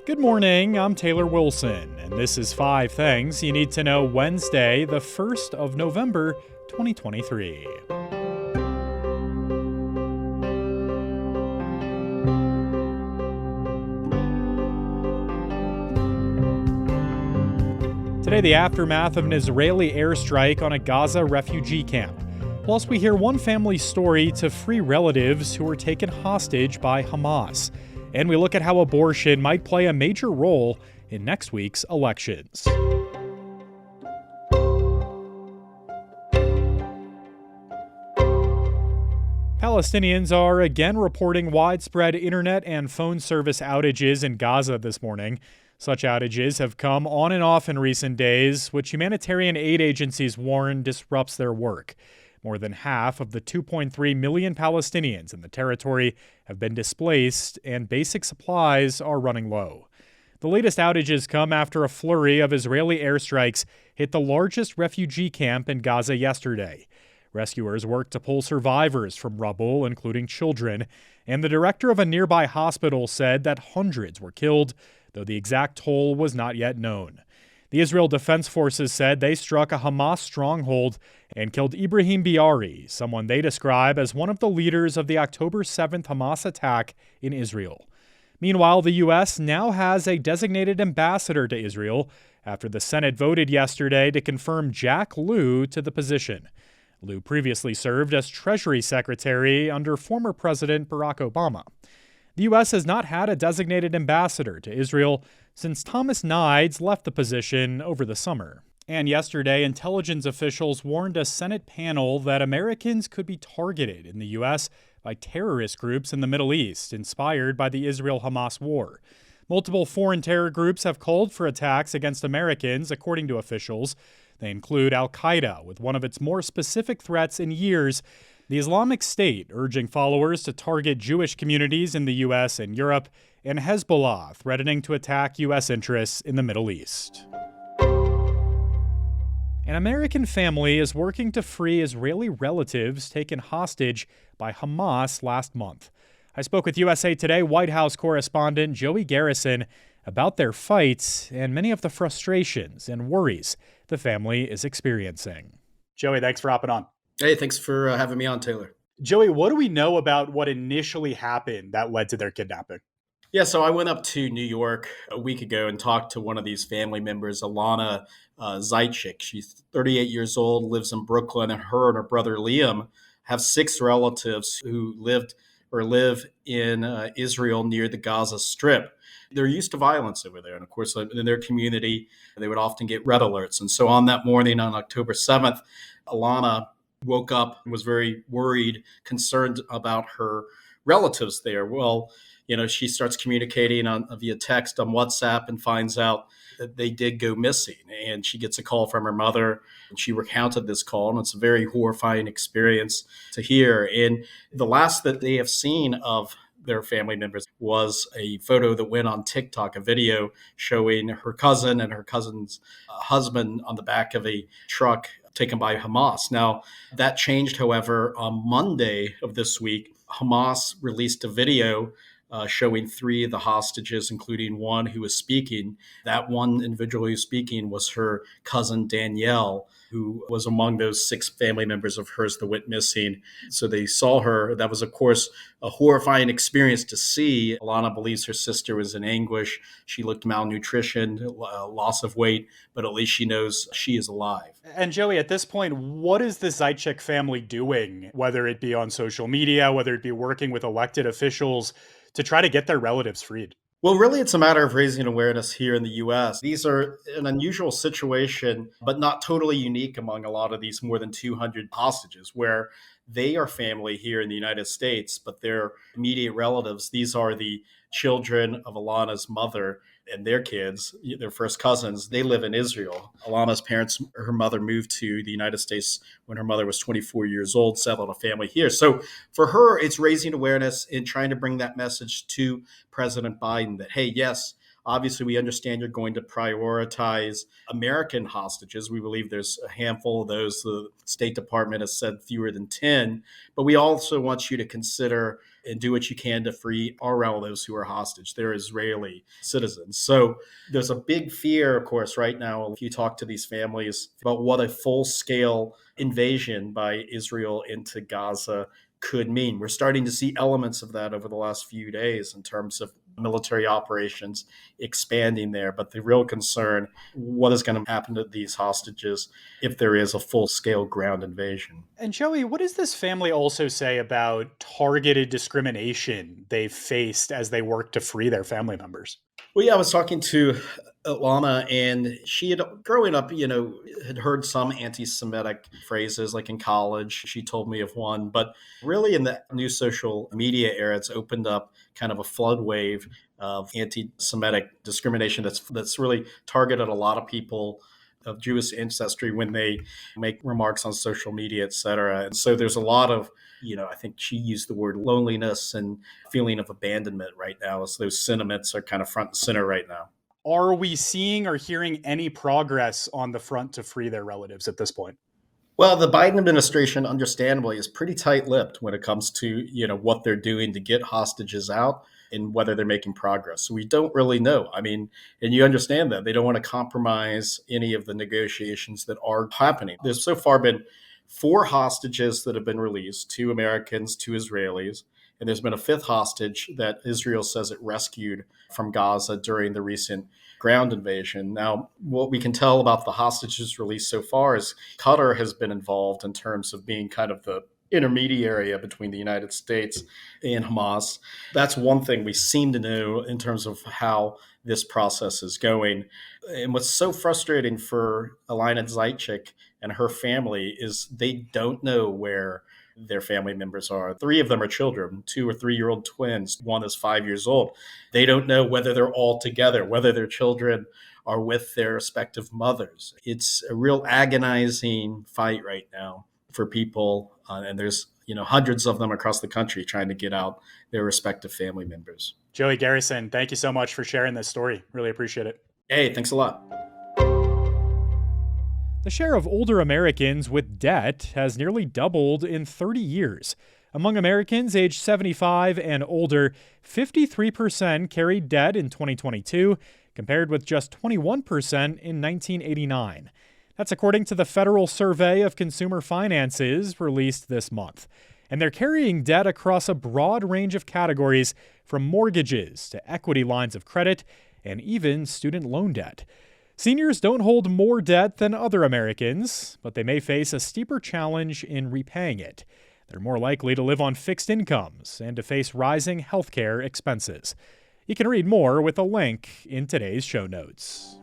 Good morning, I'm Taylor Wilson, and this is 5 Things You Need to Know Wednesday, the 1st of November, 2023. Today, the aftermath of an Israeli airstrike on a Gaza refugee camp. Plus, we hear one family's story to free relatives who were taken hostage by Hamas. And we look at how abortion might play a major role in next week's elections. Palestinians are again reporting widespread internet and phone service outages in Gaza this morning. Such outages have come on and off in recent days, which humanitarian aid agencies warn disrupts their work. More than half of the 2.3 million Palestinians in the territory have been displaced, and basic supplies are running low. The latest outages come after a flurry of Israeli airstrikes hit the largest refugee camp in Gaza yesterday. Rescuers worked to pull survivors from rubble, including children, and the director of a nearby hospital said that hundreds were killed, though the exact toll was not yet known. The Israel Defense Forces said they struck a Hamas stronghold and killed Ibrahim Biari, someone they describe as one of the leaders of the October 7th Hamas attack in Israel. Meanwhile, the U.S. now has a designated ambassador to Israel after the Senate voted yesterday to confirm Jack Lew to the position. Lew previously served as Treasury Secretary under former President Barack Obama. The U.S. has not had a designated ambassador to Israel since Thomas Nides left the position over the summer. And yesterday, intelligence officials warned a Senate panel that Americans could be targeted in the U.S. by terrorist groups in the Middle East, inspired by the Israel-Hamas war. Multiple foreign terror groups have called for attacks against Americans, according to officials. They include Al-Qaeda, with one of its more specific threats in years, the Islamic State urging followers to target Jewish communities in the U.S. and Europe, and Hezbollah threatening to attack U.S. interests in the Middle East. An American family is working to free Israeli relatives taken hostage by Hamas last month. I spoke with USA Today White House correspondent Joey Garrison about their fights and many of the frustrations and worries the family is experiencing. Joey, thanks for hopping on. Hey, thanks for having me on, Taylor. Joey, what do we know about what initially happened that led to their kidnapping? Yeah, so I went up to New York a week ago and talked to one of these family members, Alana Zaitchik. She's 38 years old, lives in Brooklyn, and her brother Liam have 6 relatives who lived or live in Israel near the Gaza Strip. They're used to violence over there. And of course, in their community, they would often get red alerts. And so on that morning on October 7th, Alana woke up and was very worried, concerned about her relatives there. Well, she starts communicating via text on WhatsApp and finds out that they did go missing. And she gets a call from her mother, and she recounted this call, and it's a very horrifying experience to hear. And the last that they have seen of their family members was a photo that went on TikTok, a video showing her cousin and her cousin's husband on the back of a truck taken by Hamas. Now, that changed, however, on Monday of this week. Hamas released a video showing 3 of the hostages, including one who was speaking. That one individual who was speaking was her cousin Danielle, who was among those 6 family members of hers that went missing. So they saw her. That was, of course, a horrifying experience to see. Alana believes her sister was in anguish. She looked malnutrition, loss of weight, but at least she knows she is alive. And Joey, at this point, what is the Zaitchik family doing, whether it be on social media, whether it be working with elected officials, to try to get their relatives freed? Well, really, it's a matter of raising awareness here in the U.S. These are an unusual situation, but not totally unique among a lot of these more than 200 hostages, where they are family here in the United States, but their immediate relatives, these are the children of Alana's mother and their kids, their first cousins, they live in Israel. Alana's parents, her mother moved to the United States when her mother was 24 years old, settled a family here. So for her, it's raising awareness and trying to bring that message to President Biden that, hey, yes, obviously we understand you're going to prioritize American hostages. We believe there's a handful of those. The State Department has said fewer than 10, but we also want you to consider and do what you can to free our relatives who are hostage. They're Israeli citizens. So there's a big fear, of course, right now, if you talk to these families about what a full scale invasion by Israel into Gaza could mean. We're starting to see elements of that over the last few days in terms of military operations expanding there. But the real concern, what is going to happen to these hostages if there is a full scale ground invasion? And Joey, what does this family also say about targeted discrimination they've faced as they work to free their family members? Well, yeah, I was talking to Lana, and she had, growing up, had heard some anti Semitic phrases like in college. She told me of one, but really in the new social media era, it's opened up kind of a flood wave of anti Semitic discrimination that's really targeted a lot of people of Jewish ancestry when they make remarks on social media, et cetera. And so there's a lot of, I think she used the word loneliness and feeling of abandonment right now, as those sentiments are kind of front and center right now. Are we seeing or hearing any progress on the front to free their relatives at this point? Well, the Biden administration, understandably, is pretty tight-lipped when it comes to what they're doing to get hostages out and whether they're making progress. So we don't really know. I mean, and you understand that they don't want to compromise any of the negotiations that are happening. There's so far been 4 hostages that have been released: 2 Americans, 2 Israelis, and there's been a 5th hostage that Israel says it rescued from Gaza during the recent ground invasion. Now, what we can tell about the hostages released so far is Qatar has been involved in terms of being kind of the intermediary between the United States and Hamas. That's one thing we seem to know in terms of how this process is going. And what's so frustrating for Alina Zajcik and her family is they don't know where their family members are. 3 of them are children, 2 or 3-year-old twins. One is 5 years old. They don't know whether they're all together, whether their children are with their respective mothers. It's a real agonizing fight right now for people. And there's, hundreds of them across the country trying to get out their respective family members. Joey Garrison, thank you so much for sharing this story. Really appreciate it. Hey, thanks a lot. The share of older Americans with debt has nearly doubled in 30 years. Among Americans aged 75 and older, 53% carried debt in 2022, compared with just 21% in 1989. That's according to the Federal Survey of Consumer Finances released this month. And they're carrying debt across a broad range of categories, from mortgages to equity lines of credit and even student loan debt. Seniors don't hold more debt than other Americans, but they may face a steeper challenge in repaying it. They're more likely to live on fixed incomes and to face rising healthcare expenses. You can read more with a link in today's show notes.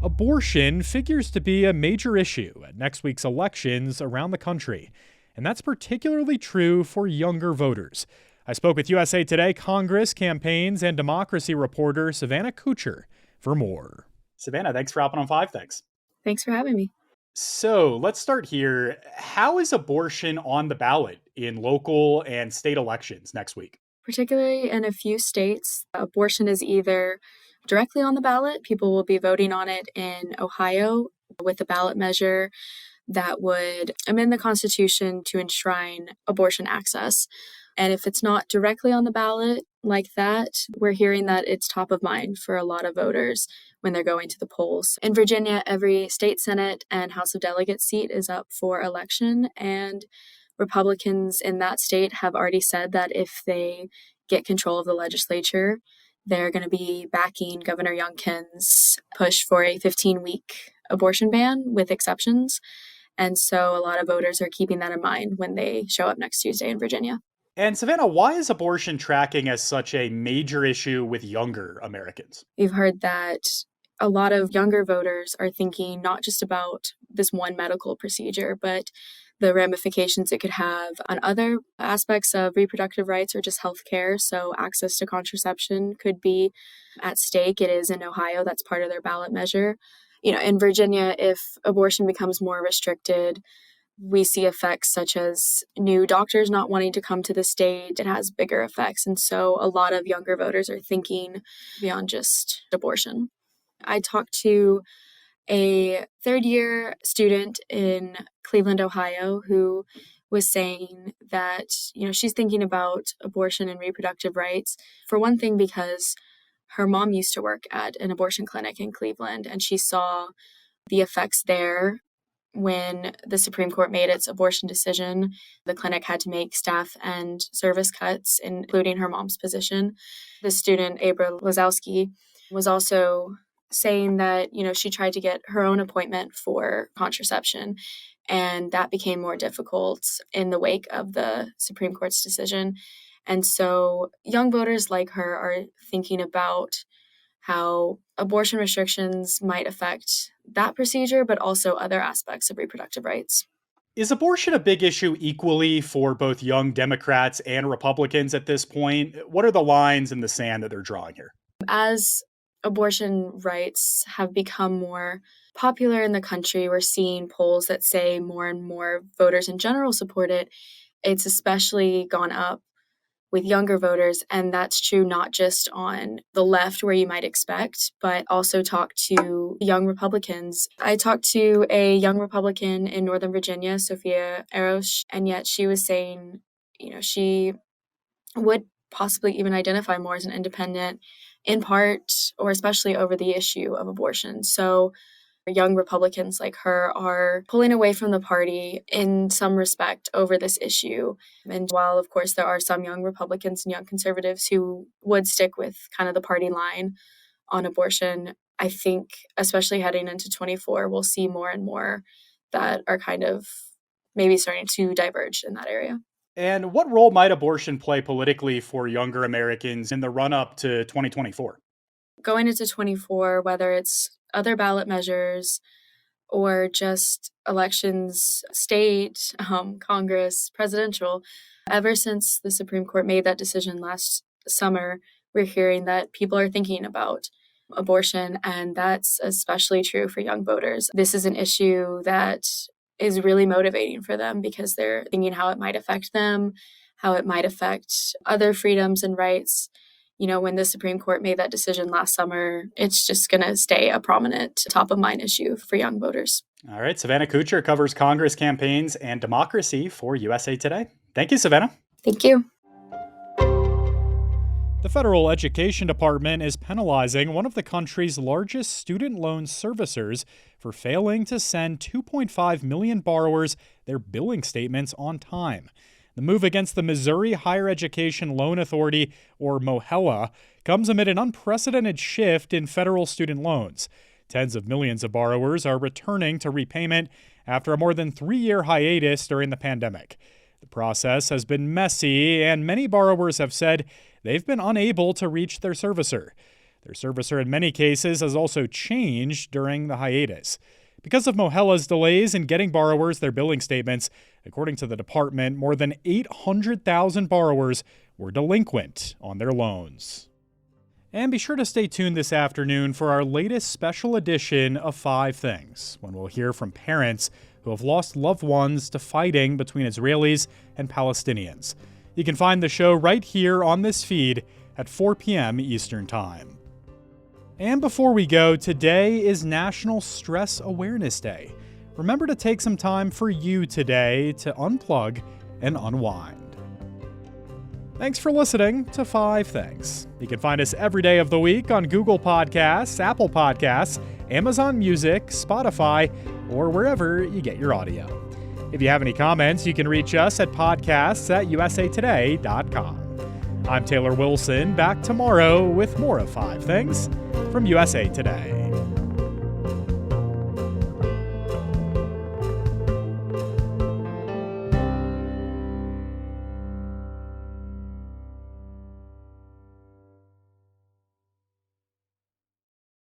Abortion figures to be a major issue at next week's elections around the country, and that's particularly true for younger voters. I spoke with USA Today Congress, Campaigns, and Democracy reporter Savannah Kuchar for more. Savannah, thanks for hopping on 5 Things. Thanks for having me. So let's start here. How is abortion on the ballot in local and state elections next week? Particularly in a few states, abortion is either directly on the ballot. People will be voting on it in Ohio with a ballot measure that would amend the Constitution to enshrine abortion access. And if it's not directly on the ballot like that, we're hearing that it's top of mind for a lot of voters when they're going to the polls. In Virginia, every state Senate and House of Delegates seat is up for election, and Republicans in that state have already said that if they get control of the legislature, they're going to be backing Governor Youngkin's push for a 15-week abortion ban with exceptions. And so a lot of voters are keeping that in mind when they show up next Tuesday in Virginia. And Savannah, why is abortion tracking as such a major issue with younger Americans? We've heard that a lot of younger voters are thinking not just about this one medical procedure, but the ramifications it could have on other aspects of reproductive rights or just healthcare. So access to contraception could be at stake. It is in Ohio. That's part of their ballot measure. In Virginia, if abortion becomes more restricted, we see effects such as new doctors not wanting to come to the state. It has bigger effects. And so a lot of younger voters are thinking beyond just abortion. I talked to a third-year student in Cleveland, Ohio, who was saying that, she's thinking about abortion and reproductive rights. For one thing, because her mom used to work at an abortion clinic in Cleveland, and she saw the effects there. When the Supreme Court made its abortion decision, the clinic had to make staff and service cuts, including her mom's position. The student, Abra Lazowski, was also saying that, she tried to get her own appointment for contraception, and that became more difficult in the wake of the Supreme Court's decision. And so young voters like her are thinking about how abortion restrictions might affect that procedure, but also other aspects of reproductive rights. Is abortion a big issue equally for both young Democrats and Republicans at this point? What are the lines in the sand that they're drawing here? As abortion rights have become more popular in the country, we're seeing polls that say more and more voters in general support it. It's especially gone up with younger voters, and that's true not just on the left where you might expect, but also talk to young Republicans. I talked to a young Republican in Northern Virginia, Sophia Erosh, and yet she was saying, she would possibly even identify more as an independent, in part or especially over the issue of abortion. So young Republicans like her are pulling away from the party in some respect over this issue. And while, of course, there are some young Republicans and young conservatives who would stick with kind of the party line on abortion, I think, especially heading into 24, we'll see more and more that are kind of maybe starting to diverge in that area. And what role might abortion play politically for younger Americans in the run-up to 2024? Going into 24, whether it's other ballot measures or just elections, state, Congress, presidential, ever since the Supreme Court made that decision last summer, we're hearing that people are thinking about abortion, and that's especially true for young voters. This is an issue that is really motivating for them because they're thinking how it might affect them, how it might affect other freedoms and rights. When the Supreme Court made that decision last summer, it's just going to stay a prominent top of mind issue for young voters. All right. Savannah Kuchar covers Congress campaigns and democracy for USA Today. Thank you, Savannah. Thank you. The Federal Education Department is penalizing one of the country's largest student loan servicers for failing to send 2.5 million borrowers their billing statements on time. The move against the Missouri Higher Education Loan Authority, or MOHELA, comes amid an unprecedented shift in federal student loans. Tens of millions of borrowers are returning to repayment after a more than 3-year hiatus during the pandemic. The process has been messy, and many borrowers have said they've been unable to reach their servicer. Their servicer, in many cases, has also changed during the hiatus. Because of MOHELA's delays in getting borrowers their billing statements, according to the department, more than 800,000 borrowers were delinquent on their loans. And be sure to stay tuned this afternoon for our latest special edition of 5 Things, when we'll hear from parents who have lost loved ones to fighting between Israelis and Palestinians. You can find the show right here on this feed at 4 p.m. Eastern Time. And before we go, today is National Stress Awareness Day. Remember to take some time for you today to unplug and unwind. Thanks for listening to 5 Things. You can find us every day of the week on Google Podcasts, Apple Podcasts, Amazon Music, Spotify, or wherever you get your audio. If you have any comments, you can reach us at podcasts@usatoday.com. I'm Taylor Wilson, back tomorrow with more of 5 Things from USA Today.